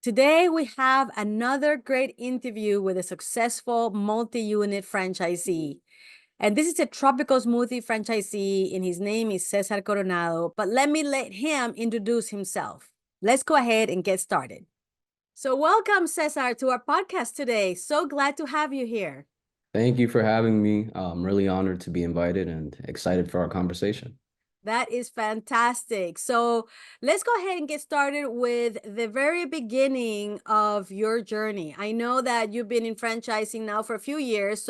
Today, we have another great interview with a successful multi-unit franchisee. And this is a Tropical Smoothie franchisee, and his name is Cesar Coronado. But let him introduce himself. Let's go ahead and get started. So welcome, Cesar, to our podcast today. So glad to have you here. Thank you for having me. I'm really honored to be invited and excited for our conversation. That is fantastic. So let's go ahead and get started with the very beginning of your journey. I know that you've been in franchising now for a few years.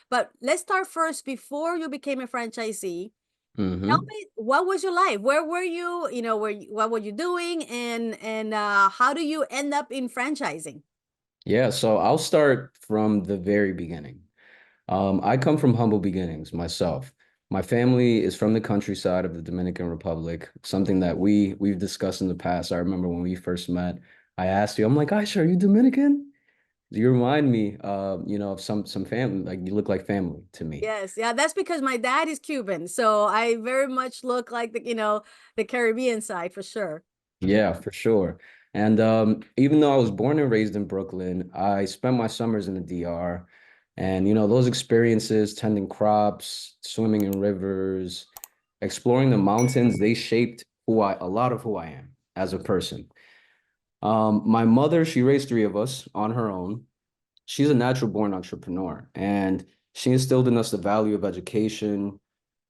But let's start first before you became a franchisee. Tell Hmm. me, what was your life? Where were you? What were you doing? And how do you end up in franchising? Yeah, so I'll start from the very beginning. I come from humble beginnings myself. My family is from the countryside of the Dominican Republic, something that we've discussed in the past. I remember when we first met, I asked you, I'm like, Aisha, are you Dominican? You remind me, of some family, like you look like family to me. Yes, yeah, that's because my dad is Cuban, so I very much look like the Caribbean side for sure. Yeah, for sure. And even though I was born and raised in Brooklyn, I spent my summers in the DR. And, those experiences, tending crops, swimming in rivers, exploring the mountains, they shaped a lot of who I am as a person. My mother, she raised three of us on her own. She's a natural born entrepreneur, and she instilled in us the value of education,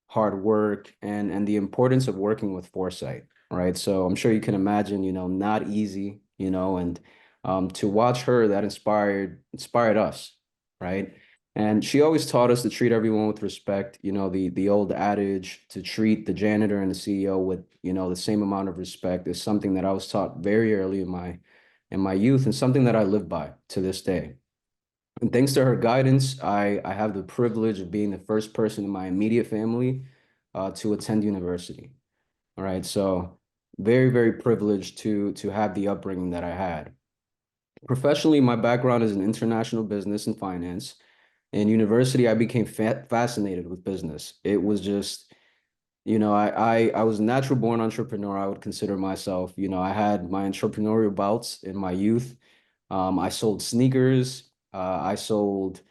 hard work, and the importance of working with foresight, right? So I'm sure you can imagine, not easy, and to watch her, that inspired us, right? And she always taught us to treat everyone with respect, the old adage to treat the janitor and the CEO with, the same amount of respect is something that I was taught very early in my youth and something that I live by to this day. And thanks to her guidance, I have the privilege of being the first person in my immediate family to attend university. All right, so very, very privileged to have the upbringing that I had. Professionally, my background is in international business and finance. In university, I became fascinated with business. It was just, I was a natural born entrepreneur. I would consider myself. I had my entrepreneurial bouts in my youth. I sold sneakers. I sold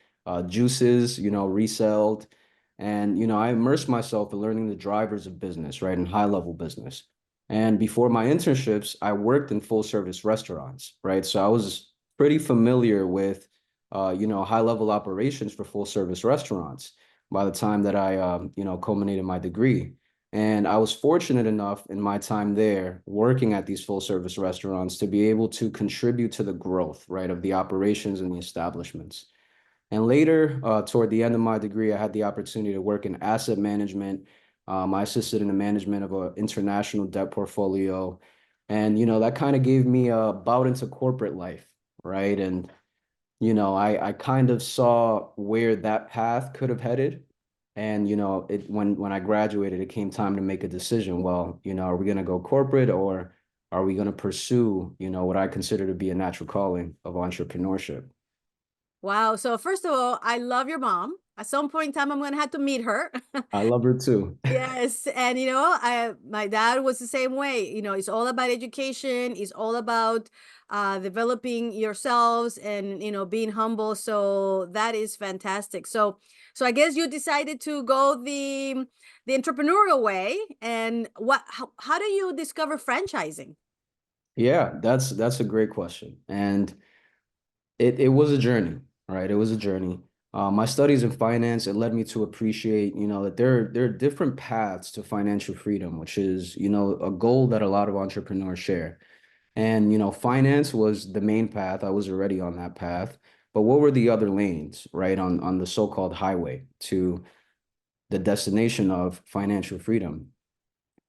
juices, reselled. And, I immersed myself in learning the drivers of business, right, and high level business. And before my internships, I worked in full service restaurants, right? So I was pretty familiar with, high level operations for full service restaurants by the time that I, culminated my degree. And I was fortunate enough in my time there working at these full service restaurants to be able to contribute to the growth, right, of the operations and the establishments. And later, toward the end of my degree, I had the opportunity to work in asset management. I assisted in the management of an international debt portfolio. And, that kind of gave me a bout into corporate life, right? And, I kind of saw where that path could have headed. And, when I graduated, it came time to make a decision. Well, are we going to go corporate or are we going to pursue, what I consider to be a natural calling of entrepreneurship? Wow. So first of all, I love your mom. At some point in time, I'm gonna have to meet her. I love her too. Yes, and I my dad was the same way. It's all about education. It's all about developing yourselves and being humble. So that is fantastic. So I guess you decided to go the entrepreneurial way. And how do you discover franchising? Yeah, that's a great question. And it was a journey, right? It was a journey. My studies in finance, it led me to appreciate, that there are different paths to financial freedom, which is, a goal that a lot of entrepreneurs share. And, finance was the main path. I was already on that path. But what were the other lanes, right, on the so-called highway to the destination of financial freedom?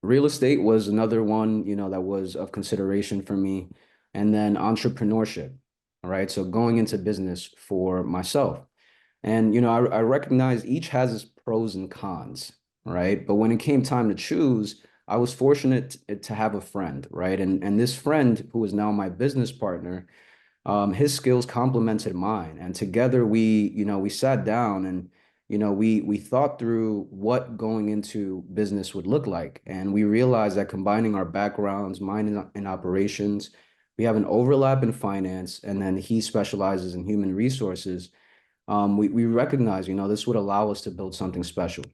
Real estate was another one, that was of consideration for me. And then entrepreneurship, all right? So going into business for myself. And, I recognize each has its pros and cons, right? But when it came time to choose, I was fortunate to have a friend, right? And this friend, who is now my business partner, his skills complemented mine, and together we sat down and we thought through what going into business would look like, and we realized that combining our backgrounds, mine in operations, We have an overlap in finance, and then he specializes in human resources. We recognize, this would allow us to build something special.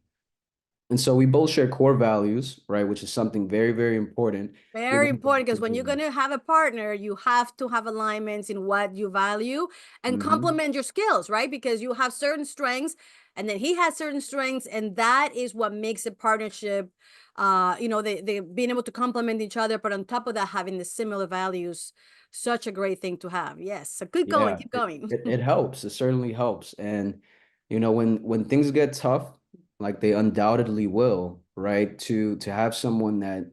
And so we both share core values, right, which is something very, very important. Very important, because when you're going to have a partner, you have to have alignments in what you value and complement your skills, right? Because you have certain strengths and then he has certain strengths, and that is what makes a partnership, they being able to complement each other, but on top of that, having the similar values, such a great thing to have. Yes. So keep going, Yeah, keep going. it helps. It certainly helps. And when things get tough, like they undoubtedly will, right? To have someone that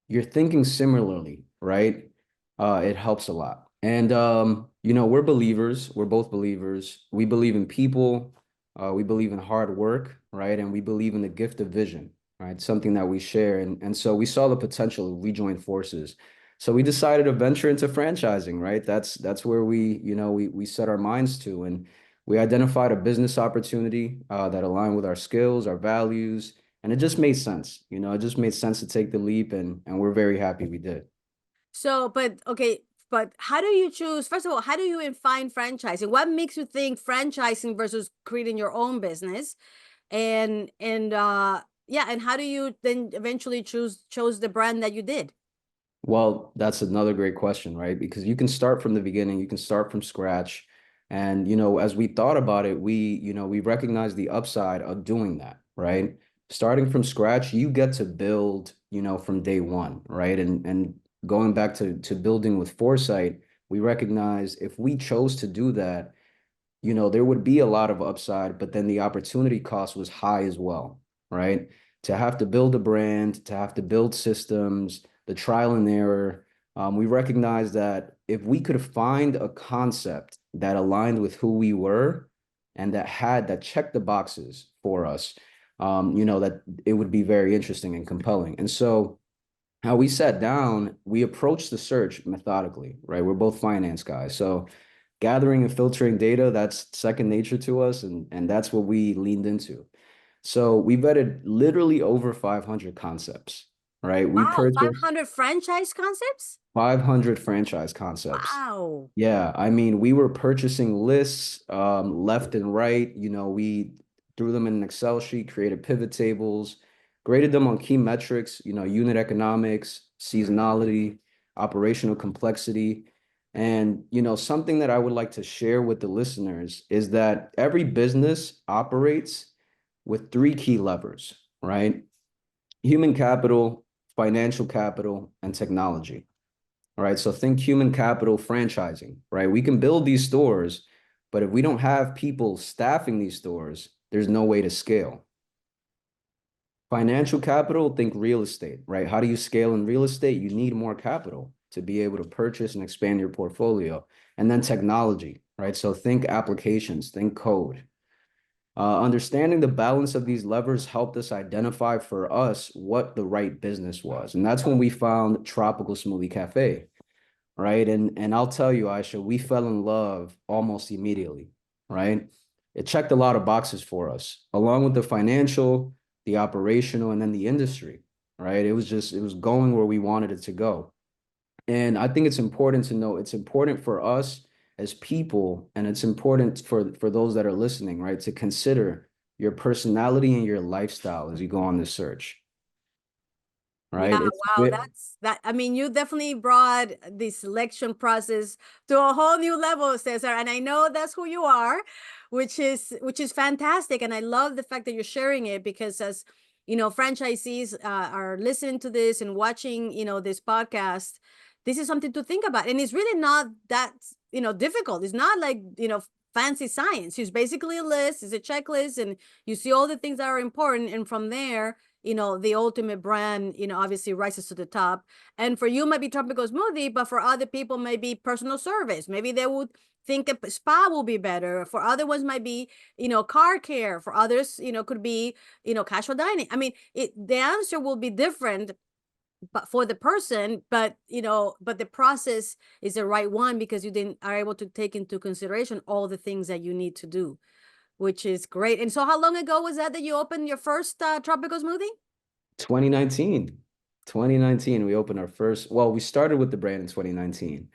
you're thinking similarly, right? It helps a lot. And we're believers. We're both believers. We believe in people. We believe in hard work, right? And we believe in the gift of vision, right? Something that we share. And so we saw the potential to rejoin forces. So we decided to venture into franchising, right? That's where we set our minds to, and we identified a business opportunity that aligned with our skills, our values, and it just made sense. It just made sense to take the leap, and we're very happy we did. So, but okay, but how do you choose? First of all, how do you define franchising? What makes you think franchising versus creating your own business? And yeah, and how do you then eventually chose the brand that you did? Well, that's another great question, right? Because you can start from the beginning, you can start from scratch. And, as we thought about it, we recognized the upside of doing that, right? Starting from scratch, you get to build, from day one, right? And going back to building with foresight, we recognize if we chose to do that, there would be a lot of upside, but then the opportunity cost was high as well, right? To have to build a brand, to have to build systems, the trial and error. We recognize that if we could find a concept that aligned with who we were and that checked the boxes for us, that it would be very interesting and compelling. And so how we sat down, we approached the search methodically, right? We're both finance guys. So gathering and filtering data, that's second nature to us, and that's what we leaned into. So we vetted literally over 500 concepts, right? We Wow, purchased 500 franchise concepts? 500 franchise concepts. Wow. Yeah, I mean, we were purchasing lists left and right. We threw them in an Excel sheet, created pivot tables, graded them on key metrics, unit economics, seasonality, operational complexity. And, something that I would like to share with the listeners is that every business operates with three key levers, right? Human capital, financial capital, and technology. All right. So think human capital franchising, right? We can build these stores, but if we don't have people staffing these stores, there's no way to scale. Financial capital, think real estate, right? How do you scale in real estate? You need more capital to be able to purchase and expand your portfolio. And then technology, right? So think applications, think code. Understanding the balance of these levers helped us identify for us what the right business was. And that's when we found Tropical Smoothie Cafe, right? And I'll tell you, Aicha, we fell in love almost immediately, right? It checked a lot of boxes for us, along with the financial, the operational, and then the industry, right? It was going where we wanted it to go. And I think it's important to know it's important for us as people, and it's important for those that are listening, right, to consider your personality and your lifestyle as you go on this search, Yeah, right? wow, that's that. I mean, you definitely brought the selection process to a whole new level, Cesar. And I know that's who you are, which is fantastic. And I love the fact that you're sharing it, because as franchisees are listening to this and watching, this podcast, this is something to think about. And it's really not that, difficult. It's not like, fancy science. It's basically a list, it's a checklist, and you see all the things that are important. And from there, the ultimate brand, obviously rises to the top. And for you, might be Tropical Smoothie, but for other people, maybe personal service. Maybe they would think a spa will be better. For other ones, might be, car care. For others, could be, casual dining. I mean, the answer will be different, but for the person, but but the process is the right one, because you then are able to take into consideration all the things that you need to do, which is great. And so how long ago was that you opened your first Tropical Smoothie? 2019. 2019, we opened our first, well, we started with the brand in 2019.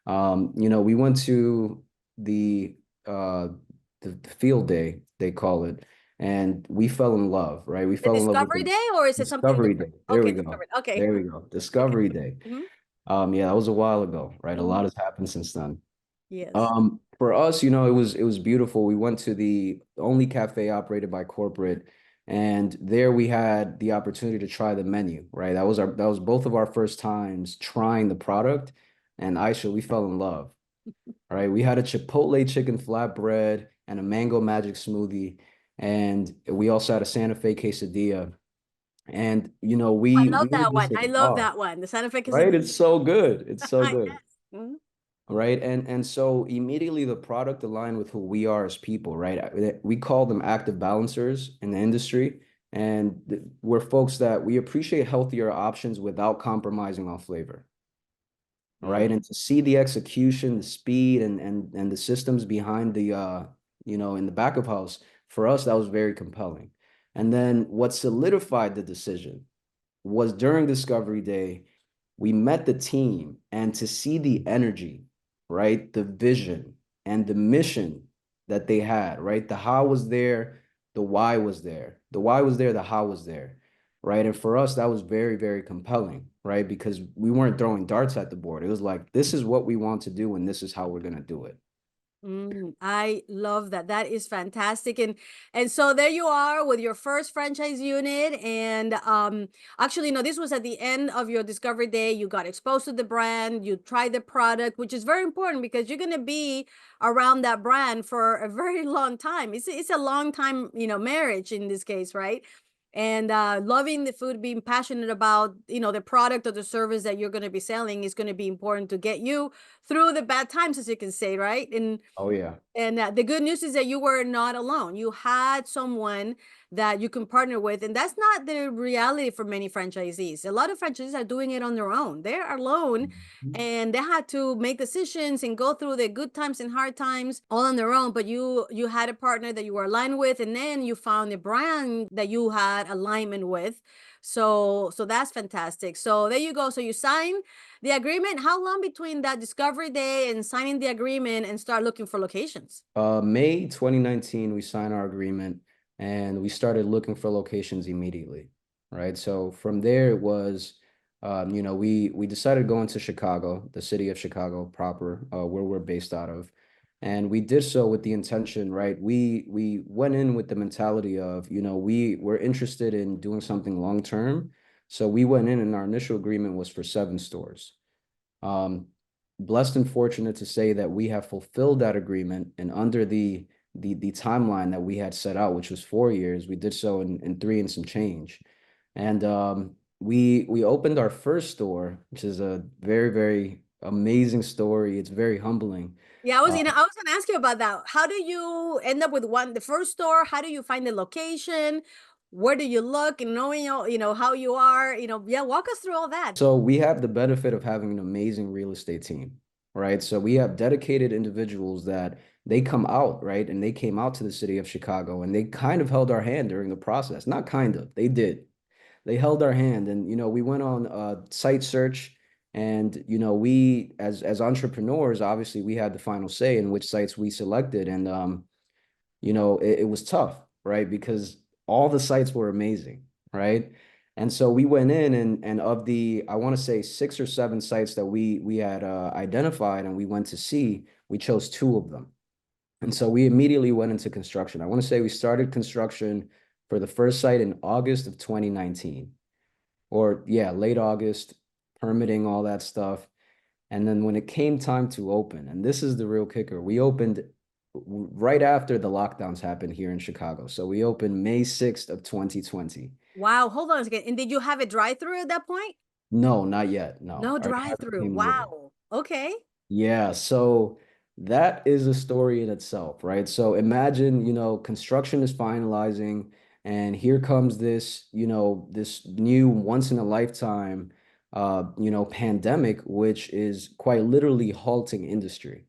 We went to the uh the field day, they call it, and we fell in love, right? We The fell in love with Discovery the Day, or is it something Discovery different? Day. There Okay, we go. Discovery. Okay. There we go. Okay. Discovery Day. Hmm. Yeah, that was a while ago, right? A Hmm. lot has happened since then. Yes. For us, it was beautiful. We went to the only cafe operated by corporate, and there we had the opportunity to try the menu, right? That was both of our first times trying the product, and Aisha, we fell in love. All right, we had a Chipotle chicken flatbread and a mango magic smoothie, and we also had a Santa Fe quesadilla. And I we love were that one. just in I love awe, that one. The Santa Fe right? quesadilla. It's so good. It's so good. Yes. Mhm. Right. And so immediately the product aligned with who we are as people, right? We call them active balancers in the industry. And we're folks that we appreciate healthier options without compromising on flavor. Right. Mm. And to see the execution, the speed and the systems behind the in the back of house, for us, that was very compelling. And then what solidified the decision was during Discovery Day, we met the team and to see the energy, right? The vision and the mission that they had, right? The how was there, the why was there. The why was there, the how was there, right? And for us, that was very, very compelling, right? Because we weren't throwing darts at the board. It was like, this is what we want to do, and this is how we're going to do it. I love that. That is fantastic. And so there you are with your first franchise unit. And actually, no, this was at the end of your discovery day. You got exposed to the brand, you tried the product, which is very important because you're gonna be around that brand for a very long time. It's a long time, marriage in this case, right? And loving the food, being passionate about, the product or the service that you're going to be selling is going to be important to get you through the bad times, as you can say, right? Oh yeah. And the good news is that you were not alone. You had someone that you can partner with. And that's not the reality for many franchisees. A lot of franchisees are doing it on their own. They're alone Mhm. and they had to make decisions and go through the good times and hard times all on their own. But you had a partner that you were aligned with, and then you found a brand that you had alignment with. So that's fantastic. So there you go. So you signed the agreement. How long between that discovery day and signing the agreement and start looking for locations? May 2019, we signed our agreement and we started looking for locations immediately, right? So from there, it was, we decided to go into Chicago, the city of Chicago proper, where we're based out of, and we did so with the intention, right? We went in with the mentality of, we're interested in doing something long term, so we went in, and our initial agreement was for 7 stores. Um, Blessed and fortunate to say that we have fulfilled that agreement and under the timeline that we had set out, which was 4 years, we did so in three and some change. And we opened our first store, which is a very, very amazing story. It's very humbling. Yeah, I was, Uh, I was gonna ask you about that. How do you end up with the first store? How do you find the location? Where do you look and knowing, how you are, yeah, walk us through all that. So we have the benefit of having an amazing real estate team, right? So we have dedicated individuals that they come out, right? And they came out to the city of Chicago and they kind of held our hand during the process. Not kind of, they did. They held our hand and we went on a site search and we as entrepreneurs, obviously we had the final say in which sites we selected and it was tough, right? Because all the sites were amazing, right? And so we went in and of the, I want to say 6 or 7 sites that we had identified and we went to see, we chose 2 of them. And so we immediately went into construction. I want to say we started construction for the first site in August of 2019, or yeah, late August, permitting all that stuff. And then when it came time to open, and this is the real kicker, we opened right after the lockdowns happened here in Chicago. So we opened May 6th of 2020. Wow, hold on a second. And did you have a drive-through at that point? No, not yet. No, No our driver drive-through. came later. Wow. Okay. Yeah, so that is a story in itself, right? So imagine, construction is finalizing, and here comes this, this new once in a lifetime, pandemic, which is quite literally halting industry,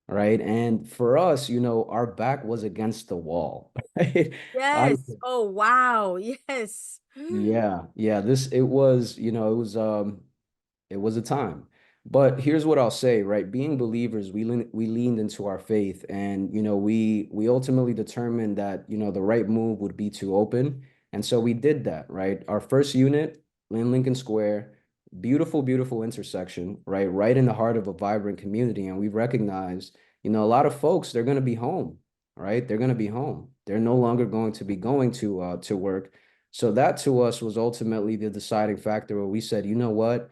right? And for us, our back was against the wall, right? I Yes. Oh, wow. Yes. Yeah, yeah, this it was, it was a time. But here's what I'll say, right? Being believers, we leaned into our faith, and we ultimately determined that, the right move would be to open. And so we did that, right? Our first unit in Lincoln Square, beautiful, beautiful intersection, right? Right in the heart of a vibrant community. And we recognized, a lot of folks, they're going to be home, right? They're going to be home. They're no longer going to be going to work. So that to us was ultimately the deciding factor where we said, you know what?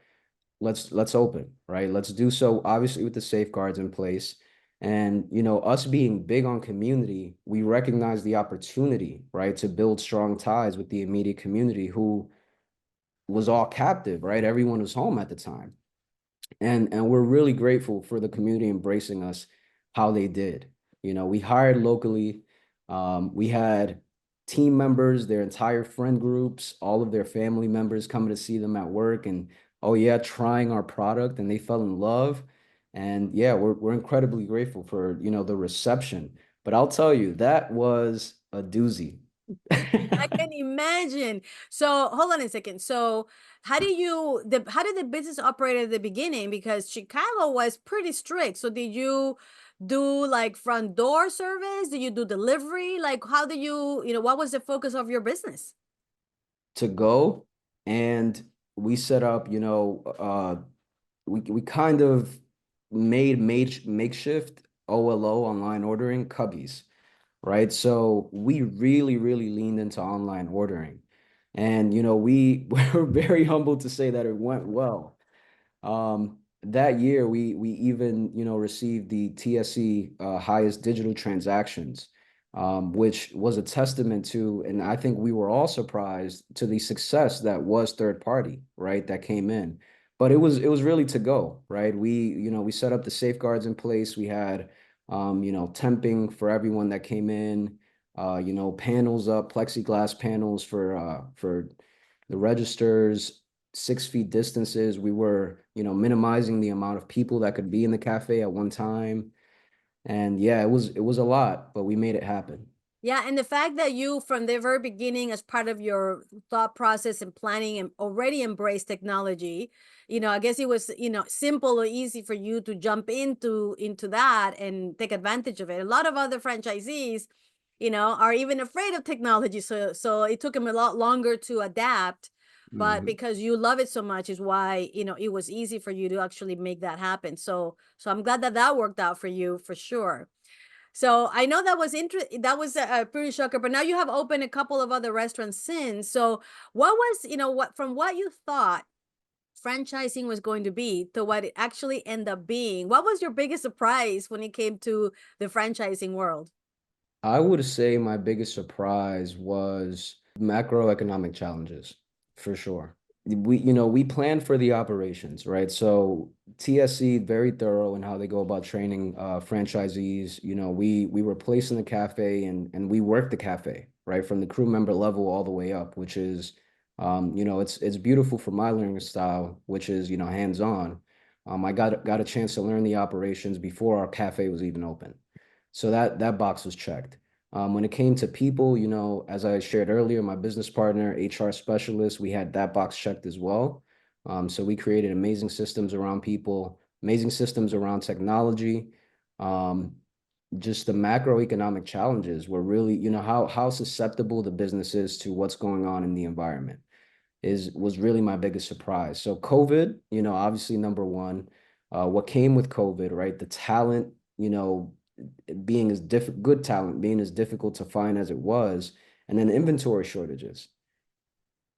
Let's open, right? Let's do so obviously with the safeguards in place. And us being big on community, we recognize the opportunity, right, to build strong ties with the immediate community who was all captive, right? Everyone was home at the time. And we're really grateful for the community embracing us how they did. We hired locally. We had team members, their entire friend groups, all of their family members coming to see them at work, and oh yeah, trying our product, and they fell in love. And yeah, we're incredibly grateful for the reception. But I'll tell you, that was a doozy. I can imagine. So hold on a second. So how did the business operate at the beginning? Because Chicago was pretty strict. So did you do like front door service? Did you do delivery? Like how did what was the focus of your business? To go, and we set up, we kind of made makeshift OLO, online ordering cubbies, right? So we really, really leaned into online ordering. And we were very humbled to say that it went well. That year, we even received the TSE highest digital transactions, which was a testament to, and I think we were all surprised to the success that was third party, right? That came in, but it was really to go, right? We set up the safeguards in place. We had temping for everyone that came in, panels up, plexiglass panels for the registers, 6 feet distances. We were, minimizing the amount of people that could be in the cafe at one time. And yeah, it was a lot, but we made it happen. Yeah, and the fact that you, from the very beginning, as part of your thought process and planning, and already embraced technology, I guess it was, simple or easy for you to jump into that and take advantage of it. A lot of other franchisees, are even afraid of technology, so it took them a lot longer to adapt. But Mhm. because you love it so much, is why it was easy for you to actually make that happen. So I'm glad that that worked out for you for sure. So I know that was that was a pretty shocker, but now you have opened a couple of other restaurants since. So what was, what from what you thought franchising was going to be to what it actually ended up being? What was your biggest surprise when it came to the franchising world? I would say my biggest surprise was macroeconomic challenges, for sure. We planned for the operations, right? So TSC very thorough in how they go about training franchisees. We were placed in the cafe, and we worked the cafe, right? From the crew member level all the way up, which is it's beautiful for my learning style, which is, hands-on. I got a chance to learn the operations before our cafe was even open. So that box was checked. When it came to people, as I shared earlier, my business partner, HR specialist, we had that box checked as well. So we created amazing systems around people, amazing systems around technology. Um, just the macroeconomic challenges were really, how susceptible the business is to what's going on in the environment was really my biggest surprise. So COVID, obviously number one. What came with COVID, right? The talent, being good talent being as difficult to find as it was, and then inventory shortages,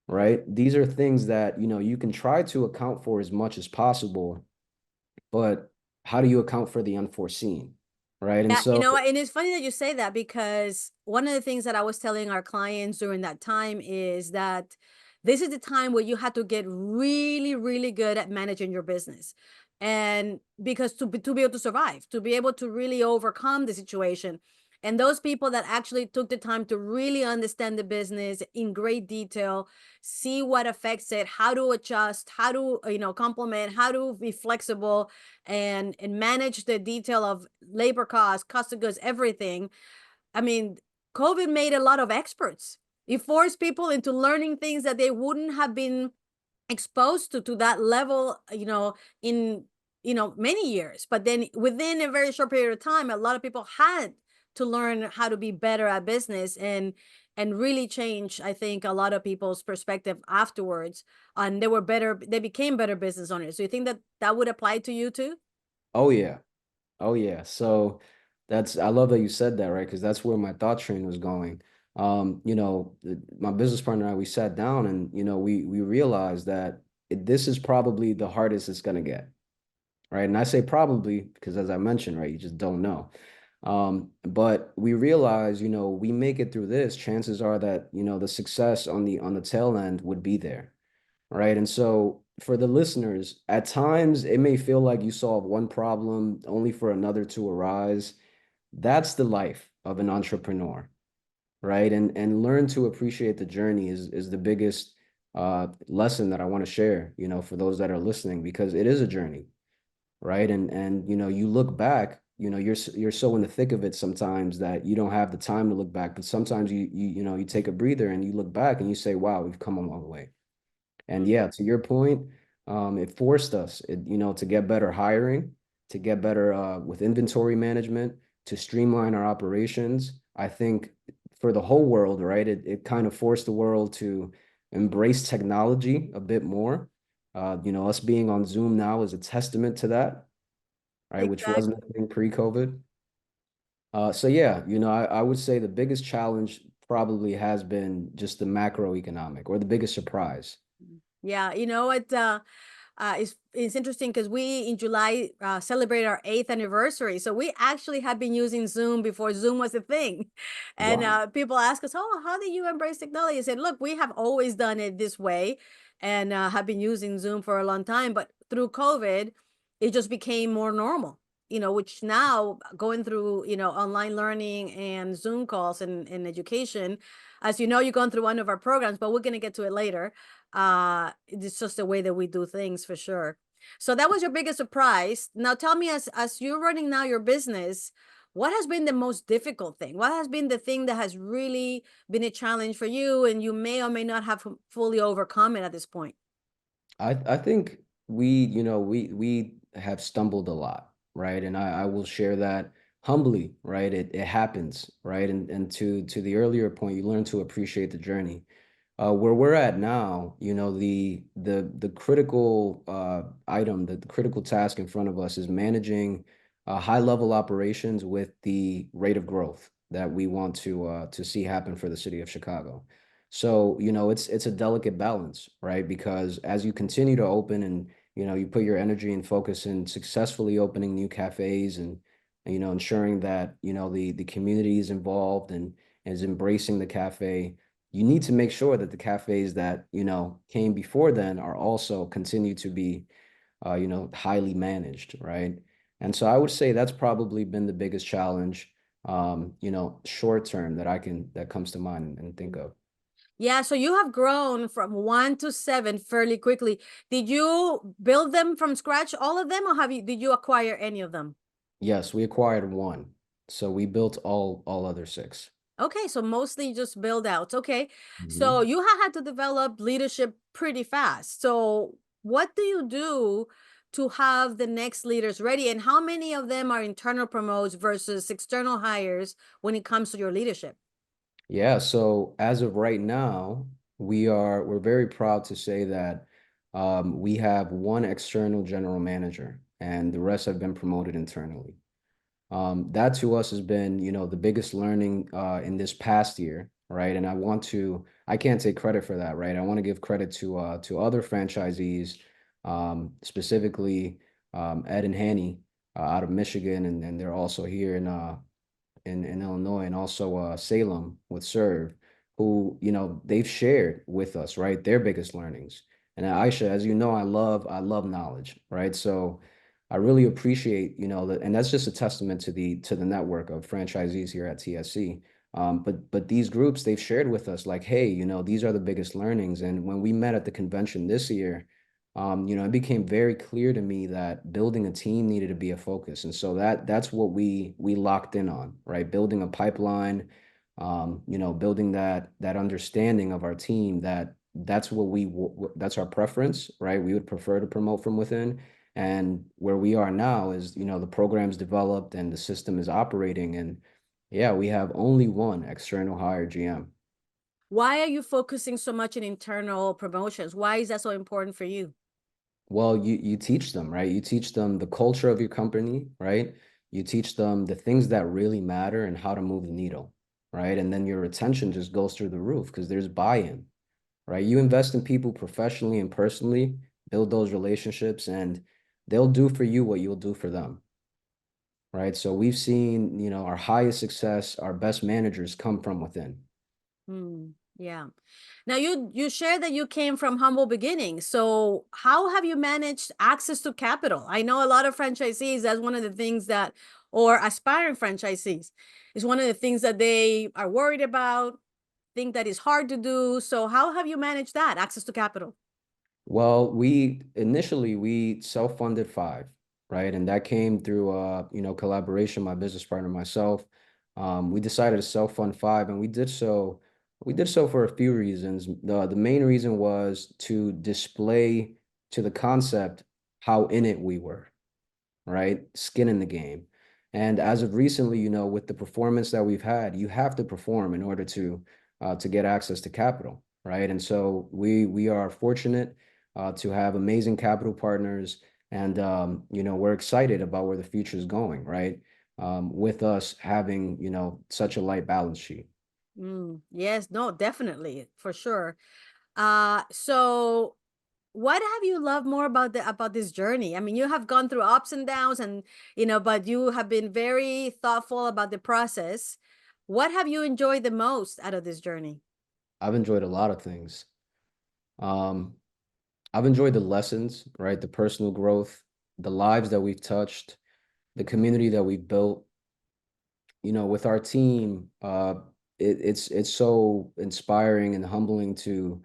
right? These are things that, you can try to account for as much as possible, but how do you account for the unforeseen, right? And Yeah, so and it's funny that you say that, because one of the things that I was telling our clients during that time is that this is the time where you have to get really, really good at managing your business. And because to be able to survive, to be able to really overcome the situation. And those people that actually took the time to really understand the business in great detail, see what affects it, how to adjust, how to, complement, how to be flexible, and manage the detail of labor costs, cost of goods, everything. I mean, COVID made a lot of experts. It forced people into learning things that they wouldn't have been exposed to that level, in many years. But then within a very short period of time, a lot of people had to learn how to be better at business, and really change, I think, a lot of people's perspective afterwards, and they became better business owners. So you think that that would apply to you too? Oh yeah. Oh yeah. So that's I love that you said that, right? Because that's where my thought train was going. My business partner and I, we sat down and we realized that this is probably the hardest it's gonna get, right? And I say probably because as I mentioned, right, you just don't know. But we realize, we make it through this, chances are that, the success on the tail end would be there, right? And so for the listeners, at times it may feel like you solve one problem only for another to arise. That's the life of an entrepreneur, right? And learn to appreciate the journey is the biggest lesson that I want to share, for those that are listening, because it is a journey, right? And you look back, you're so in the thick of it sometimes that you don't have the time to look back, but sometimes you take a breather and you look back and you say, wow, we've come a long way. And yeah, to your point, it forced us, to get better hiring, to get better with inventory management, to streamline our operations. I think for the whole world, right, it kind of forced the world to embrace technology a bit more. Us being on Zoom now is a testament to that, right, which wasn't Exactly. a thing pre-COVID. So yeah, I would say the biggest challenge probably has been just the macroeconomic or the biggest surprise. Yeah, it's interesting because we in July celebrate our 8th anniversary. So we actually have been using Zoom before Zoom was a thing. And Wow. people ask us, "Oh, how did you embrace technology?" I said, "Look, we have always done it this way, and have been using Zoom for a long time. But through COVID, it just became more normal. Which now going through online learning and Zoom calls and education, as you know, you're going through one of our programs, but we're going to get to it later. It's just the way that we do things for sure. So that was your biggest surprise. Now tell me, as you're running now your business, what has been the most difficult thing? What has been the thing that has really been a challenge for you, and you may or may not have fully overcome it at this point? I think we have stumbled a lot, right? And I will share that humbly, right? It happens, right? And to the earlier point, you learn to appreciate the journey. Where we're at now, the critical item, the critical task in front of us is managing high level operations with the rate of growth that we want to see happen for the city of Chicago. So, it's a delicate balance, right? Because as you continue to open and you put your energy and focus in successfully opening new cafes and ensuring that the community is involved and is embracing the cafe, you need to make sure that the cafes that came before then are also continue to be highly managed, right? And so I would say that's probably been the biggest challenge, short term that comes to mind and think of. Yeah, so you have grown from 1 to 7 fairly quickly. Did you build them from scratch, all of them, or did you acquire any of them? Yes, we acquired one, so we built all other six. Okay, so mostly just build outs. Okay. So Mhm. you had to develop leadership pretty fast. So what do you do to have the next leaders ready? And how many of them are internal promotes versus external hires when it comes to your leadership? Yeah, so as of right now, we're very proud to say that we have one external general manager, and the rest have been promoted internally. That to us has been, the biggest learning in this past year, right? And I can't take credit for that, right? I want to give credit to other franchisees, specifically Ed and Hanny out of Michigan, and they're also here in Illinois, and also Salem with Serve, who, they've shared with us, right, their biggest learnings. And Aisha, as you know, I love knowledge, right? So I really appreciate, that, and that's just a testament to the network of franchisees here at TSC. But these groups, they've shared with us like, hey, these are the biggest learnings. And when we met at the convention this year, it became very clear to me that building a team needed to be a focus. And so that's what we locked in on, right? Building a pipeline, building that understanding of our team that that's our preference, right? We would prefer to promote from within. And where we are now is, the program's developed and the system is operating. And yeah, we have only one external hire GM. Why are you focusing so much in internal promotions? Why is that so important for you? Well, you teach them, right? You teach them the culture of your company, right? You teach them the things that really matter and how to move the needle, right? And then your retention just goes through the roof because there's buy-in, right? You invest in people professionally and personally, build those relationships, and they'll do for you what you'll do for them, right? So we've seen, our highest success, our best managers come from within. Yeah. Now you shared that you came from humble beginnings. So how have you managed access to capital? I know a lot of franchisees, that's one of the things that, or aspiring franchisees, is one of the things that they are worried about, think that is hard to do. So how have you managed that, access to capital? Well, we initially we self-funded five, right? And that came through collaboration, my business partner, myself. We decided to self-fund five, and we did so for a few reasons. The main reason was to display to the concept how in it we were, right? Skin in the game. And as of recently, with the performance that we've had, you have to perform in order to get access to capital, right? And so we are fortunate to have amazing capital partners, and we're excited about where the future is going, right? With us having such a light balance sheet. Yes, no, definitely, for sure. So what have you loved more about this journey? I mean, you have gone through ups and downs, and but you have been very thoughtful about the process. What have you enjoyed the most out of this journey? I've enjoyed a lot of things. Um, I've enjoyed the lessons, right? The personal growth, the lives that we've touched, the community that we've built, with our team. It's so inspiring and humbling to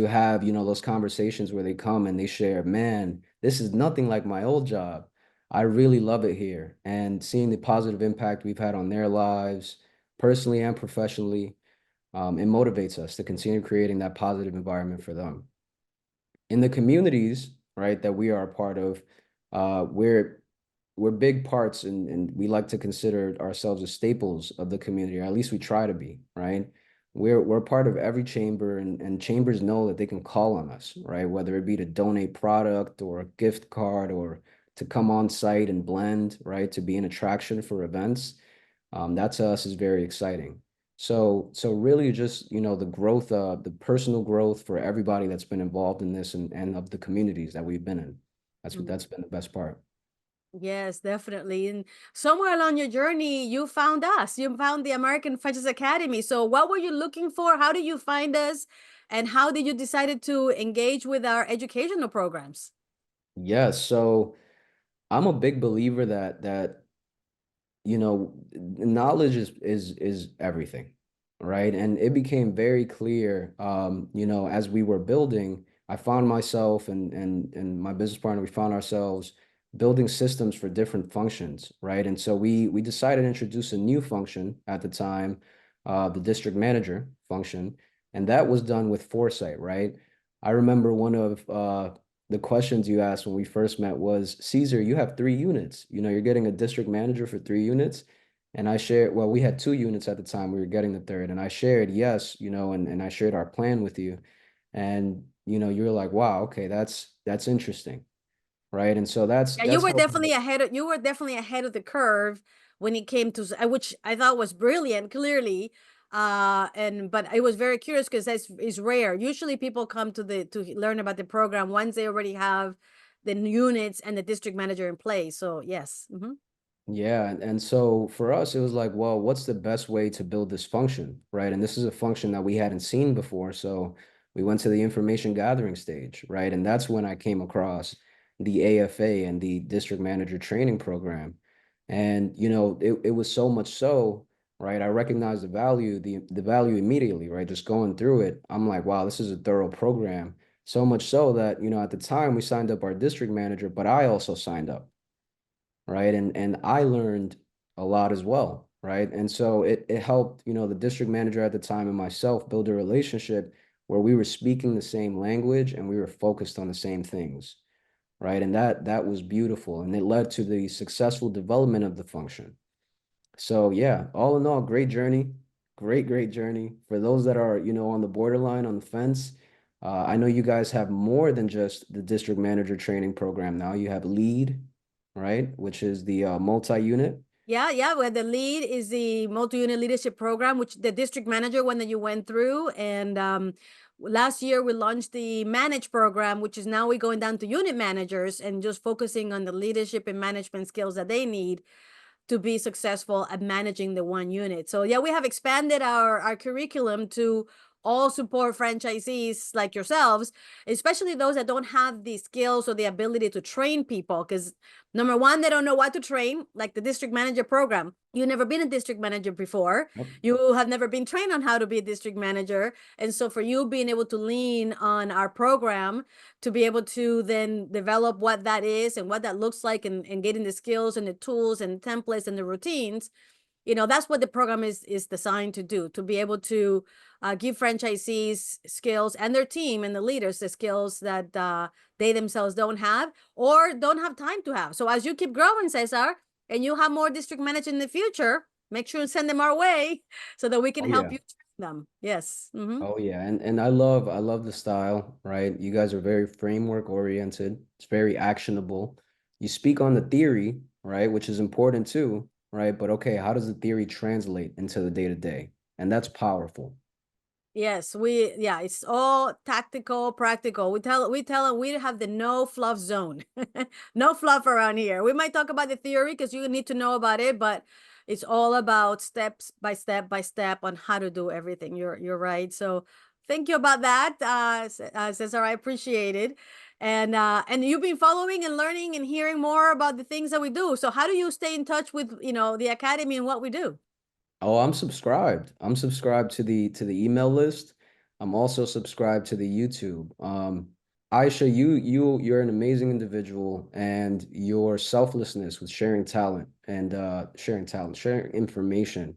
have, those conversations where they come and they share, man, this is nothing like my old job. I really love it here. And seeing the positive impact we've had on their lives, personally and professionally, it motivates us to continue creating that positive environment for them. In the communities, right, that we are a part of, we're big parts, and we like to consider ourselves as staples of the community, or at least we try to be, right? We're part of every chamber, and chambers know that they can call on us, right? Whether it be to donate product or a gift card or to come on site and blend, right? To be an attraction for events. That to us is very exciting. So really just, the growth, the personal growth for everybody that's been involved in this, and of the communities that we've been in. That's been the best part. Yes, definitely. And somewhere along your journey, you found us. You found the American Franchise Academy. So what were you looking for? How did you find us? And how did you decided to engage with our educational programs? Yes, so I'm a big believer that knowledge is everything, right? And it became very clear, as we were building, I found myself and my business partner, we found ourselves building systems for different functions, right? And so we decided to introduce a new function at the time, the district manager function, and that was done with foresight, right? I remember one of the questions you asked when we first met was, Cesar, you have 3 units. You're getting a district manager for 3 units. And I shared, well, we had 2 units at the time. We were getting the third. And I shared, yes, and I shared our plan with you. And, you're like, wow, okay, that's interesting. Right. And so that's Yeah, that's how you were definitely ahead of the curve when it came to which I thought was brilliant, clearly. And but I was very curious because that's is rare. Usually people come to learn about the program once they already have the units and the district manager in place. So yes. Yeah, and so for us, it was like, well, what's the best way to build this function, right? And this is a function that we hadn't seen before, so we went to the information gathering stage, right? And that's when I came across the AFA and the district manager training program. And it was so much so, right? I recognized the value immediately, right? Just going through it, I'm like, wow, this is a thorough program. So much so that, at the time we signed up our district manager, but I also signed up, right? And I learned a lot as well, right? And so it helped, the district manager at the time and myself build a relationship where we were speaking the same language and we were focused on the same things, right? And that was beautiful, and it led to the successful development of the function. So yeah, all in all, great journey, great journey. For those that are, on the borderline, on the fence, I know you guys have more than just the district manager training program now. You have lead, right, which is the multi-unit. Yeah, yeah. Where the lead is the multi-unit leadership program, which the district manager one that you went through. And last year we launched the manage program, which is now we're going down to unit managers and just focusing on the leadership and management skills that they need to be successful at managing the one unit. So yeah, we have expanded our curriculum to all support franchisees like yourselves, especially those that don't have the skills or the ability to train people. Because number one, they don't know what to train, like the district manager program. You've never been a district manager before. Yep. You have never been trained on how to be a district manager. And so for you being able to lean on our program to be able to then develop what that is and what that looks like, and getting the skills and the tools and templates and the routines, that's what the program is designed to do, to be able to give franchisees skills and their team and the leaders the skills that they themselves don't have or don't have time to have. So as you keep growing, Cesar, and you have more district managers in the future, make sure and send them our way so that we can Oh help yeah. you train them. Yes. Mm-hmm. Oh yeah, and I love the style, right? You guys are very framework oriented. It's very actionable. You speak on the theory, right, which is important too, right? But okay, how does the theory translate into the day to day? And that's powerful. Yes, yeah, it's all tactical, practical. We tell them we have the no fluff zone. No fluff around here. We might talk about the theory because you need to know about it, but it's all about steps by step by step on how to do everything. You're right. So thank you about that, Cesar. I appreciate it. And you've been following and learning and hearing more about the things that we do. So how do you stay in touch with, the academy and what we do? Oh, I'm subscribed. I'm subscribed to the email list. I'm also subscribed to the YouTube. Aisha, you're an amazing individual, and your selflessness with sharing information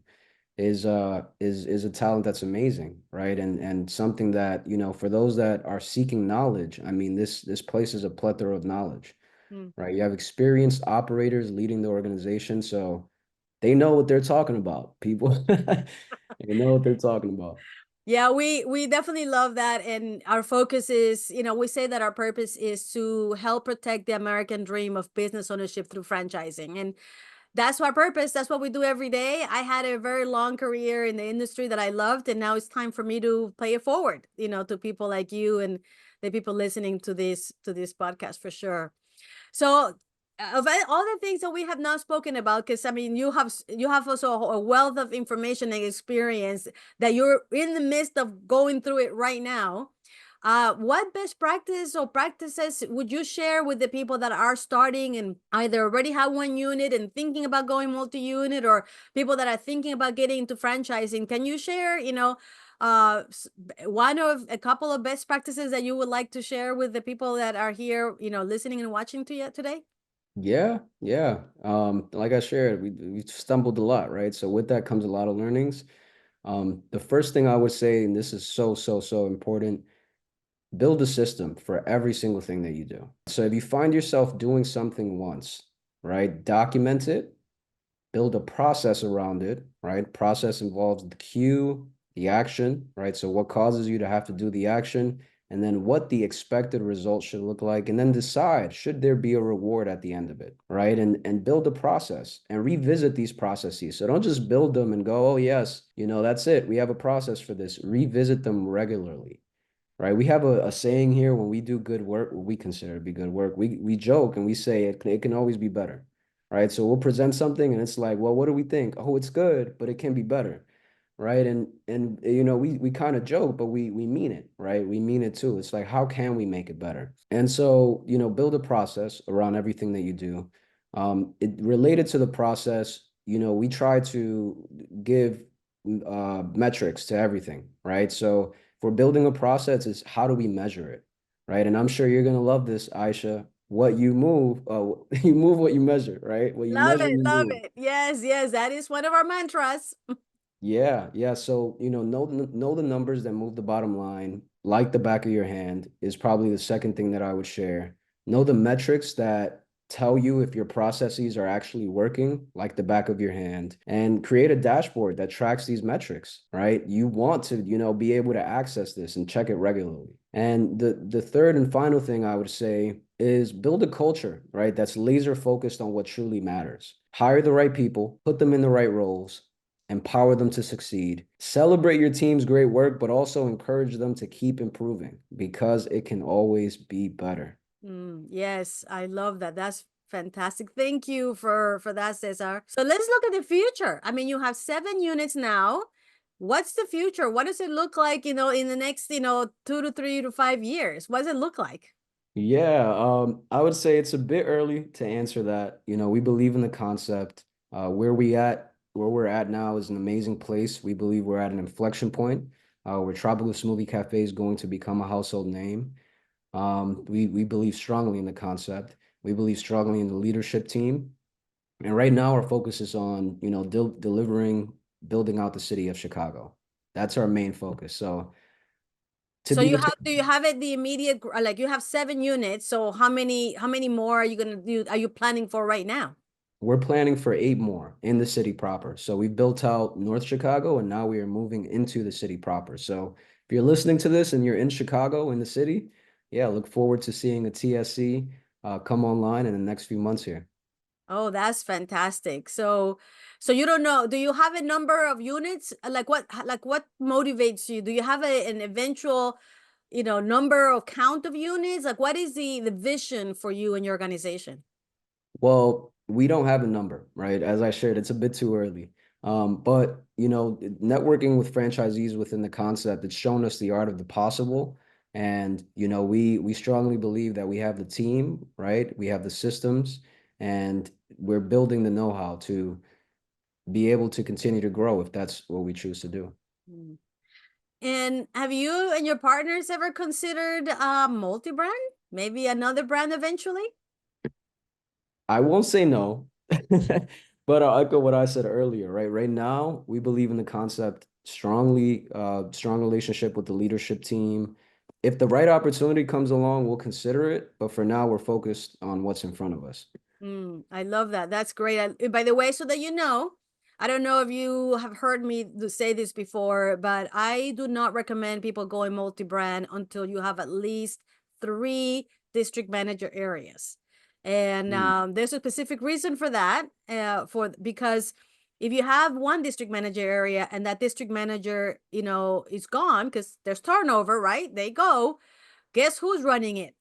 is a talent that's amazing, right? And something that, for those that are seeking knowledge, I mean, this place is a plethora of knowledge, Hmm. right? You have experienced operators leading the organization, so they know what they're talking about, people. They know what they're talking about. Yeah, we definitely love that, and our focus is, we say that our purpose is to help protect the American dream of business ownership through franchising, and that's our purpose. That's what we do every day. I had a very long career in the industry that I loved, and now it's time for me to pay it forward, to people like you and the people listening to this podcast for sure. So, of all the things that we have not spoken about, because I mean, you have also a wealth of information and experience that you're in the midst of going through it right now. What best practice or practices would you share with the people that are starting and either already have one unit and thinking about going multi-unit, or people that are thinking about getting into franchising? Can you share, one of a couple of best practices that you would like to share with the people that are here, listening and watching to you today? Yeah, yeah. Like I shared, we stumbled a lot, right? So with that comes a lot of learnings. The first thing I would say, and this is so important, build a system for every single thing that you do. So if you find yourself doing something once, right, document it, build a process around it, right? Process involves the cue, the action, right? So what causes you to have to do the action, and then what the expected result should look like, and then decide, should there be a reward at the end of it, right? And build a process and revisit these processes. So don't just build them and go, oh yes, that's it. We have a process for this. Revisit them regularly, right? We have a saying here: when we do good work, what we consider to be good work, we joke and we say it can always be better, right? So we'll present something and it's like, well, what do we think? Oh, it's good, but it can be better, right? And we kind of joke, but we mean it, right? We mean it too. It's like, how can we make it better? And so, build a process around everything that you do. It related to the process, we try to give metrics to everything, right? So if we're building a process, is how do we measure it, right? And I'm sure you're gonna love this, Aisha. what you move, you move what you measure, right? What you Love measure, it, you love move. it. Yes, yes, that is one of our mantras. Yeah, yeah. So, know the numbers that move the bottom line, like the back of your hand, is probably the second thing that I would share. Know the metrics that tell you if your processes are actually working, like the back of your hand, and create a dashboard that tracks these metrics, right? You want to, be able to access this and check it regularly. And the third and final thing I would say is build a culture, right? That's laser focused on what truly matters. Hire the right people, put them in the right roles, empower them to succeed. Celebrate your team's great work, but also encourage them to keep improving because it can always be better. Yes, I love that. That's fantastic. Thank you for that, Cesar. So let's look at the future. I mean, you have 7 units now. What's the future? What does it look like, in the next, 2 to 3 to 5 years? What does it look like? Yeah, I would say it's a bit early to answer that. We believe in the concept. Where we're at now is an amazing place. We believe we're at an inflection point, where Tropical Smoothie Cafe is going to become a household name. We believe strongly in the concept. We believe strongly in the leadership team. And right now, our focus is on, delivering, building out the city of Chicago. That's our main focus. So to So be do you have it the immediate, like you have 7 units. So how many more are you gonna do? Are you planning for right now? we're planning for 8 more in the city proper. So we built out North Chicago, and now we are moving into the city proper. So if you're listening to this and you're in Chicago in the city, yeah, look forward to seeing a TSC come online in the next few months here. Oh, that's fantastic. So you don't know, do you have a number of units? Like what motivates you? Do you have an eventual, number of count of units? Like what is the vision for you and your organization? Well, we don't have a number, right? As I shared, it's a bit too early. But networking with franchisees within the concept, it's shown us the art of the possible. And we strongly believe that we have the team, right? We have the systems, and we're building the know-how to be able to continue to grow if that's what we choose to do. Mm. And have you and your partners ever considered multi-brand? Maybe another brand eventually? I won't say no, but I'll echo what I said earlier, right? Right now, we believe in the concept strongly, strong relationship with the leadership team. If the right opportunity comes along, we'll consider it. But for now, we're focused on what's in front of us. I love that. That's great. By the way, so that you know, I don't know if you have heard me say this before, but I do not recommend people going multi-brand until you have at least 3 district manager areas. And Mm, there's a specific reason for that. Because if you have one district manager area and that district manager, is gone because there's turnover, right? They go. Guess who's running it?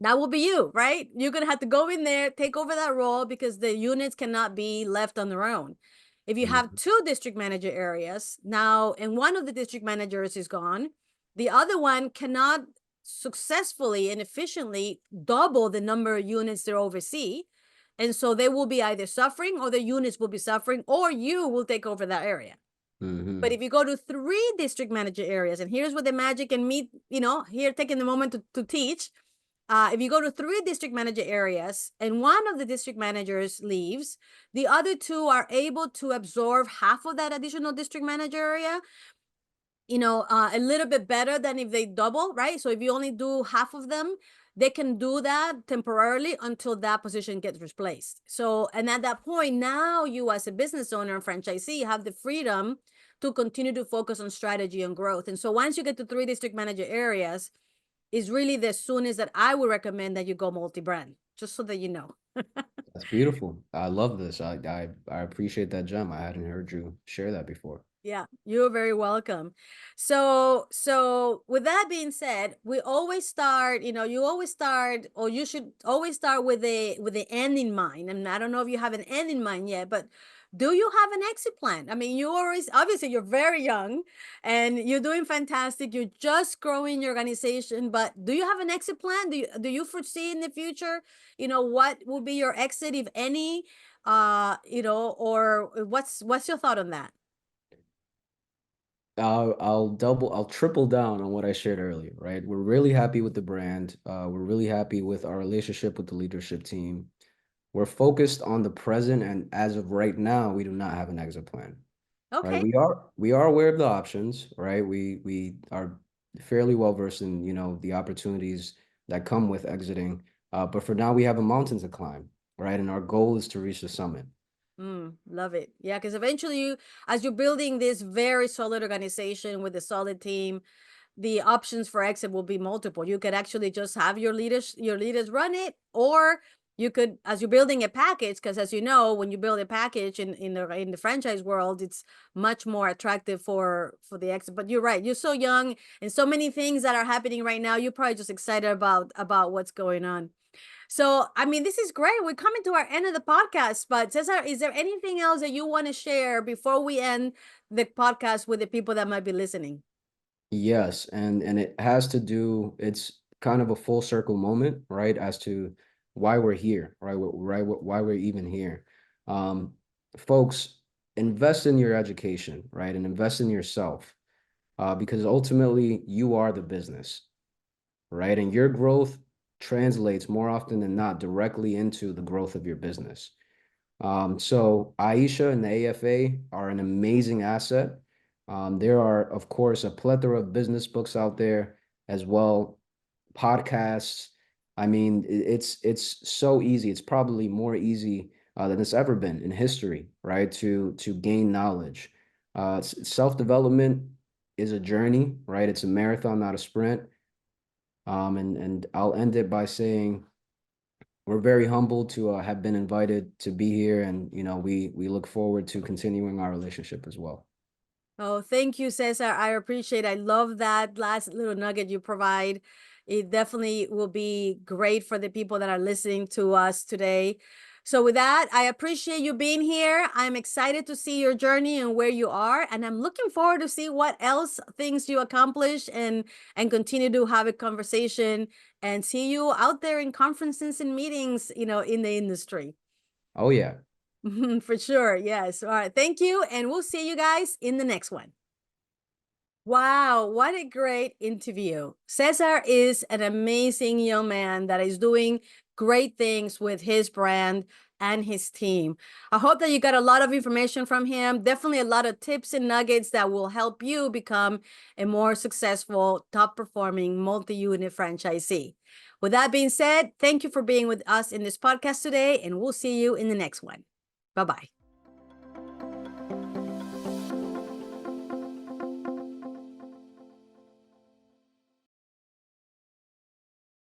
That will be you, right? You're going to have to go in there, take over that role because the units cannot be left on their own. If you have mm, 2 district manager areas now, and one of the district managers is gone, the other one cannot successfully and efficiently double the number of units they oversee. And so they will be either suffering, or the units will be suffering, or you will take over that area. But mhm. if you go to 3 district manager areas, and here's where the magic and me, here taking the moment to teach, if you go to 3 district manager areas and one of the district managers leaves, the other two are able to absorb half of that additional district manager area, a little bit better than if they double, right? So if you only do half of them, they can do that temporarily until that position gets replaced. So, and at that point, now you as a business owner and franchisee have the freedom to continue to focus on strategy and growth. And so once you get to 3 district manager areas, is really the soonest that I would recommend that you go multi-brand, just so that you know. That's beautiful. I love this. I appreciate that gem. I hadn't heard you share that before. Yeah, you're very welcome. So with that being said, we always start, you always start, or you should always start with the end in mind. And I don't know if you have an end in mind yet, but do you have an exit plan? I mean, you always, obviously you're very young and you're doing fantastic. You're just growing your organization, but do you have an exit plan? Do you foresee in the future, what will be your exit, if any? Or what's your thought on that? I'll triple down on what I shared earlier, right? We're really happy with the brand. We're really happy with our relationship with the leadership team. We're focused on the present, and as of right now, we do not have an exit plan, right? Okay. We are aware of the options, right? We are fairly well versed in, the opportunities that come with exiting. But for now, we have a mountain to climb, right? And our goal is to reach the summit. Love it. Yeah, because eventually as you're building this very solid organization with a solid team, the options for exit will be multiple. You could actually just have your leaders run it, or you could, as you're building a package, because as you know, when you build a package in the franchise world, it's much more attractive for the exit. But you're right, you're so young and so many things that are happening right now. You're probably just excited about what's going on. So, I mean, this is great. We're coming to our end of the podcast, but Cesar, is there anything else that you want to share before we end the podcast with the people that might be listening? Yes, and it has to do, it's kind of a full circle moment, right? As to why we're here, right? Why we're even here. Um, Folks, invest in your education, right? And invest in yourself, because ultimately you are the business, right? And your growth translates more often than not directly into the growth of your business. So Aicha and the AFA are an amazing asset. There are, of course, a plethora of business books out there as well, podcasts. I mean, it's so easy. It's probably more easy than it's ever been in history, right? To gain knowledge. Self-development is a journey, right? It's a marathon, not a sprint. And I'll end it by saying we're very humbled to have been invited to be here, and we look forward to continuing our relationship as well. Oh, thank you, Cesar. I appreciate it. I love that last little nugget you provide. It definitely will be great for the people that are listening to us today. So, with that, I appreciate you being here. I'm excited to see your journey and where you are, and I'm looking forward to see what else things you accomplish and continue to have a conversation and see you out there in conferences and meetings, in the industry. Oh yeah. For sure. Yes. All right. Thank you. And we'll see you guys in the next one. Wow, what a great interview. Cesar is an amazing young man that is doing great things with his brand and his team. I hope that you got a lot of information from him, definitely a lot of tips and nuggets that will help you become a more successful, top performing multi-unit franchisee. With that being said, thank you for being with us in this podcast today, and we'll see you in the next one. Bye-bye.